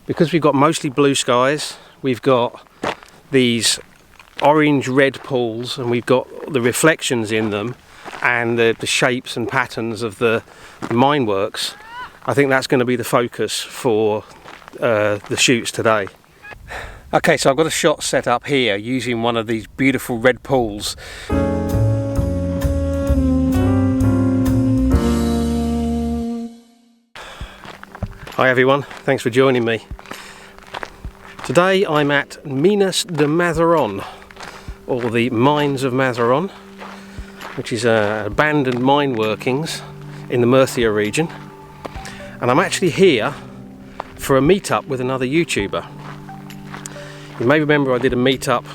because we've got mostly blue skies, we've got these orange-red pools, and we've got the reflections in them and the shapes and patterns of the mine works. I think that's going to be the focus for the shoots today. Okay, so I've got a shot set up here using one of these beautiful red pools. Hi everyone, thanks for joining me. Today I'm at Minas de Mazarrón, or the Mines of Mazarrón, which is abandoned mine workings in the Murcia region. And I'm actually here for a meetup with another YouTuber. You may remember I did a meetup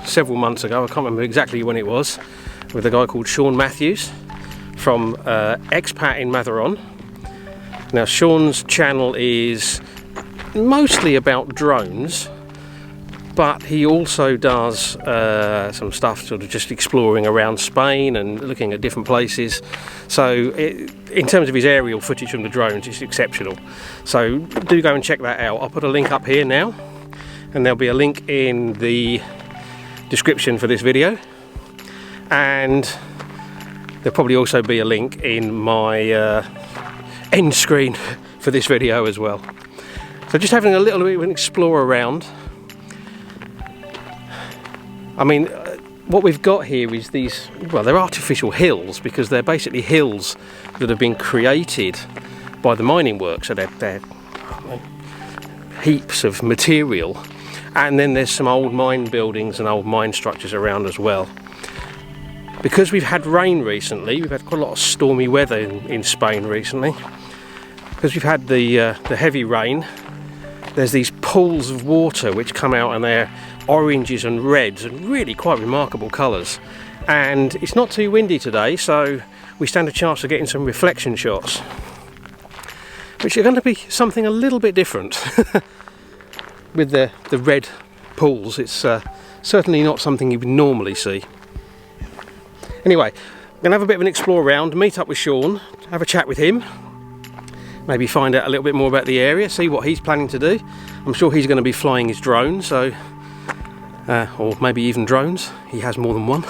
several months ago, I can't remember exactly when it was, with a guy called Shaun Matthews from Expat in Mazarrón. Now Shaun's channel is mostly about drones, but he also does some stuff sort of just exploring around Spain and looking at different places. So in terms of his aerial footage from the drones, it's exceptional. So do go and check that out. I'll put a link up here now, and there'll be a link in the description for this video, and there'll probably also be a link in my end screen for this video as well. So just having a little bit of an explore around. I mean, what we've got here is these, well, they're artificial hills, because they're basically hills that have been created by the mining work. So they're heaps of material, and then there's some old mine buildings and old mine structures around as well. Because we've had rain recently, we've had quite a lot of stormy weather in Spain recently. Because we've had the heavy rain, there's these pools of water which come out, and they're oranges and reds and really quite remarkable colours. And it's not too windy today, so we stand a chance of getting some reflection shots, which are going to be something a little bit different. With the red pools, it's certainly not something you would normally see. Anyway, I'm going to have a bit of an explore around, meet up with Shaun, have a chat with him, maybe find out a little bit more about the area, see what he's planning to do. I'm sure he's going to be flying his drone, so or maybe even drones. He has more than one.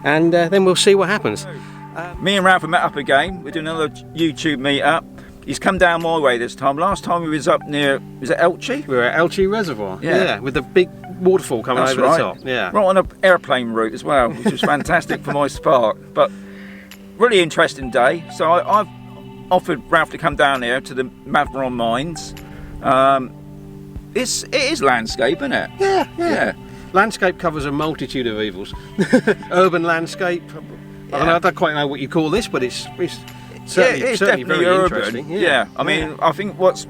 And then we'll see what happens. Me and Ralph have met up again. We're doing another YouTube meet-up. He's come down my way this time. Last time he was up near, was it Elche? We were at Elche Reservoir. Yeah, with the big waterfall coming over the top. Yeah, right on an airplane route as well, which was fantastic for my spark. But really interesting day. So I've offered Ralph to come down here to the Mazarrón mines. It is landscape, isn't it? Yeah. Landscape covers a multitude of evils. Urban landscape. I don't quite know what you call this, but it's certainly very urban. Interesting. Yeah. I mean, I think what's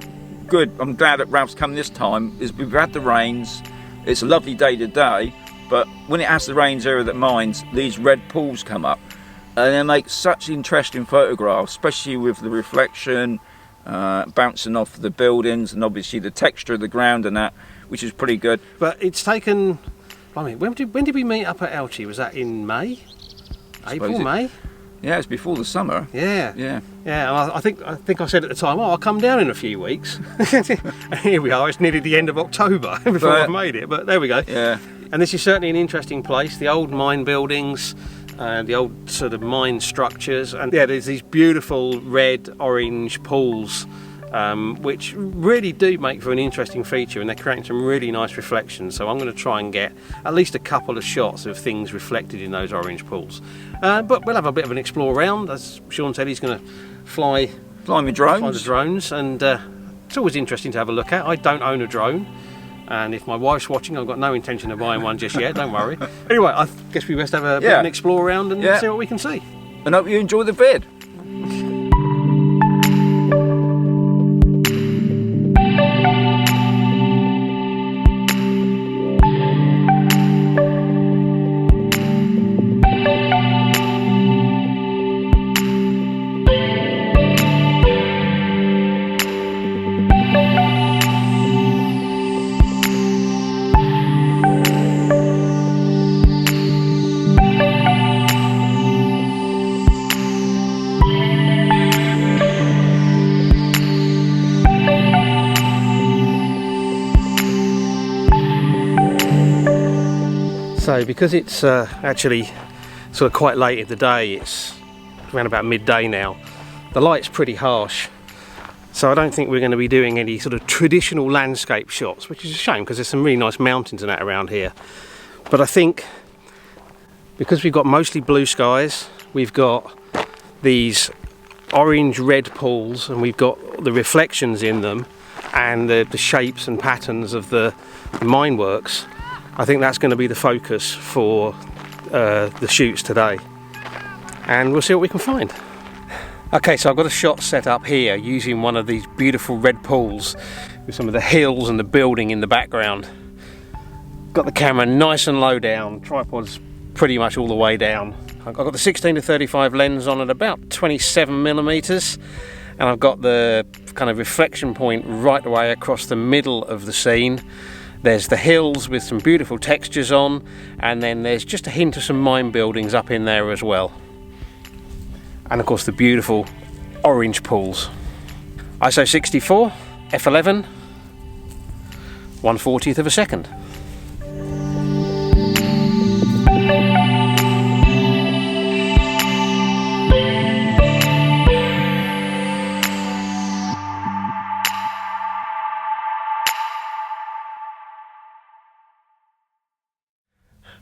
good, I'm glad that Ralph's come this time, is we've had the rains. It's a lovely day today, but when it has the rains here at the mines, these red pools come up, and they make such interesting photographs, especially with the reflection bouncing off the buildings, and obviously the texture of the ground and that, which is pretty good. But it's taken, I mean, when did we meet up at Elche? Was that in May? April, May? Yeah, it's before the summer. Yeah. And I think I said at the time, I'll come down in a few weeks. And here we are, it's nearly the end of October before I've made it, but there we go. Yeah. And this is certainly an interesting place, the old mine buildings, the old sort of mine structures, and yeah, there's these beautiful red, orange pools, which really do make for an interesting feature, and they're creating some really nice reflections. So I'm going to try and get at least a couple of shots of things reflected in those orange pools. But we'll have a bit of an explore around. As Shaun said, he's going to fly the drones. Fly the drones, and it's always interesting to have a look at. I don't own a drone, and if my wife's watching, I've got no intention of buying one just yet, don't worry. Anyway, I guess we best have a bit of an explore around and see what we can see. And hope you enjoy the vid. So because it's actually sort of quite late in the day, it's around about midday now, the light's pretty harsh, so I don't think we're going to be doing any sort of traditional landscape shots, which is a shame because there's some really nice mountains and that around here. But I think because we've got mostly blue skies, we've got these orange red pools, and we've got the reflections in them and the shapes and patterns of the mine works, I think that's going to be the focus for the shoots today, and we'll see what we can find. Okay, so I've got a shot set up here using one of these beautiful red pools with some of the hills and the building in the background. Got the camera nice and low down, tripod's pretty much all the way down. I've got the 16-35 lens on at about 27mm, and I've got the kind of reflection point right away across the middle of the scene. There's the hills with some beautiful textures on, and then there's just a hint of some mine buildings up in there as well. And of course the beautiful orange pools. ISO 64, f11, 1/40th of a second.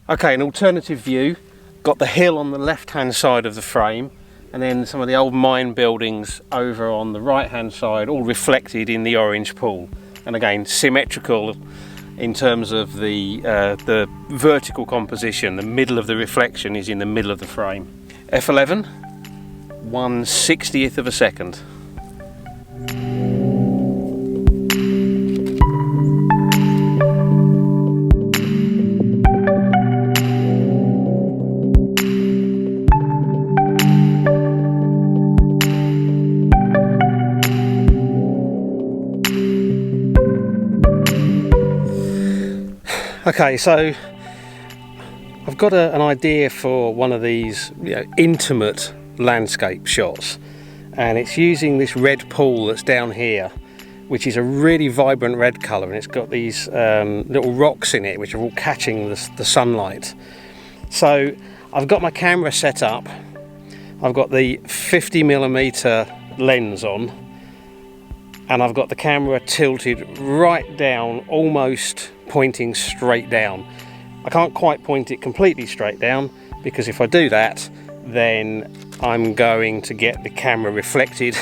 Okay, an alternative view, got the hill on the left hand side of the frame, and then some of the old mine buildings over on the right hand side, all reflected in the orange pool. And again, symmetrical in terms of the vertical composition. The middle of the reflection is in the middle of the frame. f11, 1/60th of a second. Okay, so I've got an idea for one of these, intimate landscape shots, and it's using this red pool that's down here, which is a really vibrant red colour, and it's got these little rocks in it which are all catching the sunlight. So I've got my camera set up, I've got the 50mm lens on, and I've got the camera tilted right down, almost pointing straight down. I can't quite point it completely straight down, because if I do that, then I'm going to get the camera reflected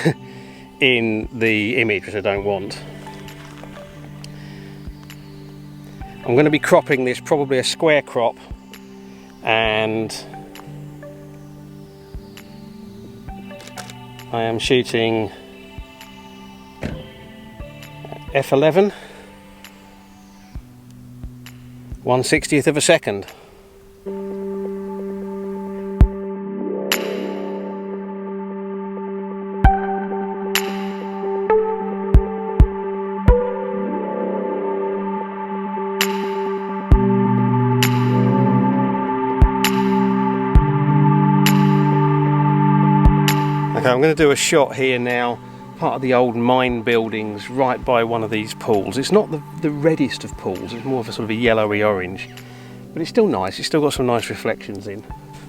in the image, which I don't want. I'm going to be cropping this, probably a square crop, and I am shooting f11, 1/60th of a second. Okay, I'm going to do a shot here now, part of the old mine buildings right by one of these pools. It's not the reddest of pools, it's more of a sort of a yellowy orange, but it's still nice, it's still got some nice reflections in.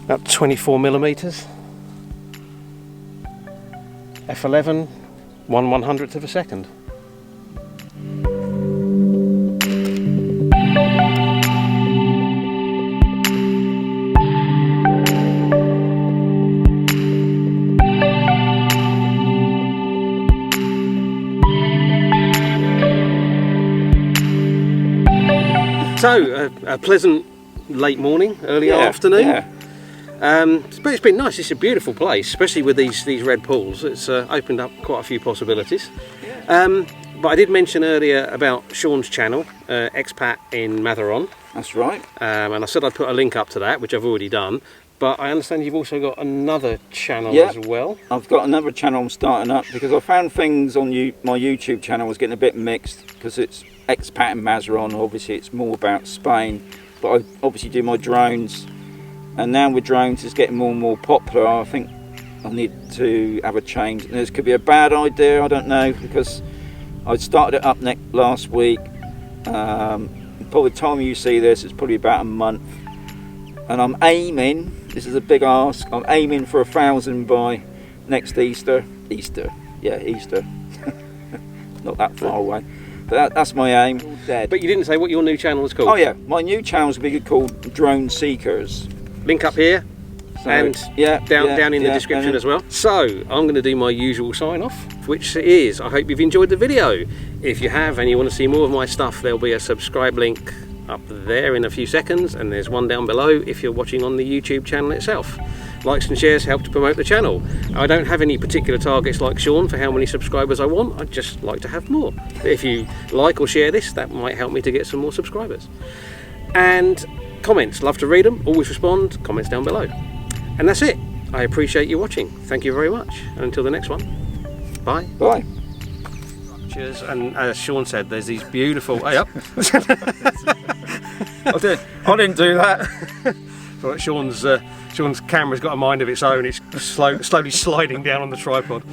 About 24mm, f11, 1/100th of a second. So, a pleasant late morning, early afternoon. Yeah. But it's been nice. It's a beautiful place, especially with these red pools. It's opened up quite a few possibilities. Yeah. But I did mention earlier about Shaun's channel, Expat in Mazarrón. That's right. And I said I'd put a link up to that, which I've already done. But I understand you've also got another channel as well. I've got another channel I'm starting up, because I found things on my YouTube channel was getting a bit mixed, because it's Expat in Mazarrón. Obviously it's more about Spain, but I obviously do my drones, and now with drones it's getting more and more popular. I think I need to have a change. And this could be a bad idea, I don't know, because I started it up last week. By the time you see this, it's probably about a month. and I'm aiming, this is a big ask, I'm aiming for 1,000 by next Easter. Easter. Not that far away. But that's my aim. Dead. But you didn't say what your new channel is called. Oh yeah, my new channel is be called Drone Seekers. Link up here. So, and down in the description as well. So I'm going to do my usual sign off, which is I hope you've enjoyed the video. If you have and you want to see more of my stuff, there'll be a subscribe link up there in a few seconds, and there's one down below if you're watching on the YouTube channel itself. Likes and shares help to promote the channel. I don't have any particular targets like Shaun for how many subscribers I want. I'd just like to have more. If you like or share this, that might help me to get some more subscribers. And comments, love to read them, always respond, comments down below. And that's it. I appreciate you watching. Thank you very much. And until the next one, bye. Bye. Cheers. And as Shaun said, there's these beautiful... Hey, up. I didn't do that. Right, Shaun's camera's got a mind of its own. It's slowly sliding down on the tripod.